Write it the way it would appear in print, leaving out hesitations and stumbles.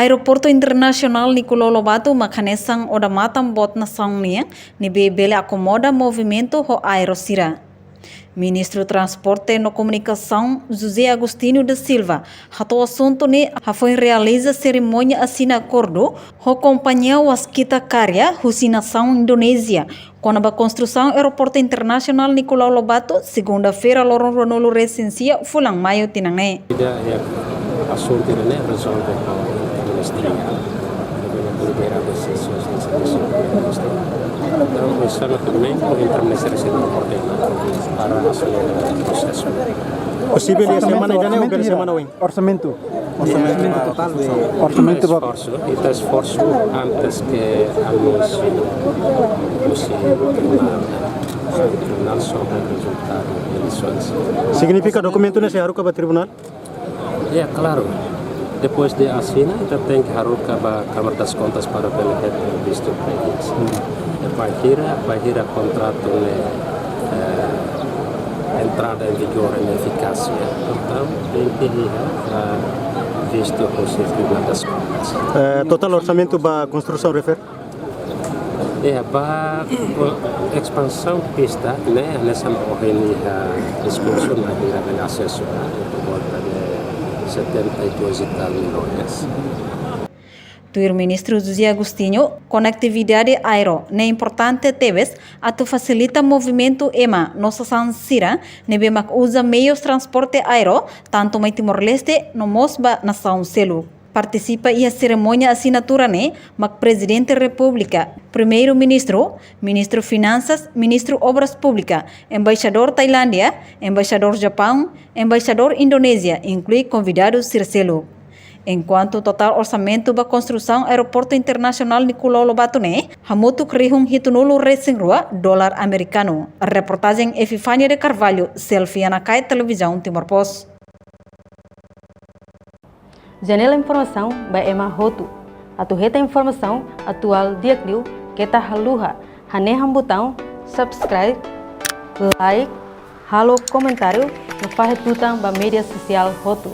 Aeroporto Internacional Nicolau Lobato makanesang oda matam bot na sangnia ni bebele acomoda movimento ho aerosira. Ministro Transporte no Comunicação José Agostinho da Silva hato assunto ne foi realiza cerimônia assina acordo ho companhia Waskita Karya Husinação Indonésia com a construção Aeroporto Internacional Nicolau Lobato segunda-feira lorong ronolo recensia fulang maio tinangne. Assunto ne resolve ministerial deve decisions di servizio então começando também por entrar nesse recinto para acelerar o processo. Possível essa semana já não é semana hoje. Orçamento total. Orçamento está esforço antes que anuncie o tribunal sobre o resultado das eleições. Significa documento nesse haruka para tribunal? É claro. Depois de assinar, ainda tem que haruka para a Câmara das Contas para ver o visto previsto. Vai ir a contrato entrada em vigor e eficácia. Então, tem que ir visto o Tribunal das Contas. Total orçamento para a construção refere? Para a expansão pista, nessa discurso na acesso por volta de 72 e tal milhões. Tuir Ministro José Agostinho, conectividade aero, ne importante teves, atu facilita movimento EMA, nossa sansira, nebe mak usa meios transporte aero, tanto mai Timor-Leste, no Mosba, na São Selu. Participa e a cerimônia assinatura ne, mak Presidente da República, Primeiro-Ministro, Ministro Finanças, Ministro Obras Públicas, Embaixador Tailândia, Embaixador Japão, Embaixador Indonésia, inclui convidados Circelo. Enquanto o total orçamento da construção Aeroporto Internacional Nicolau Lobato ne, hamutu krihung hitunulo $100 dólar americano. A reportagem Epifânia de Carvalho, Selfie Anakai, Televisão Timor-Post. Janela Informação by Emma Hotu. Atuheta informação atual diakliu kita haluha. Haneham botão subscribe, like, halo comentário no fahetutang ba media social Hotu.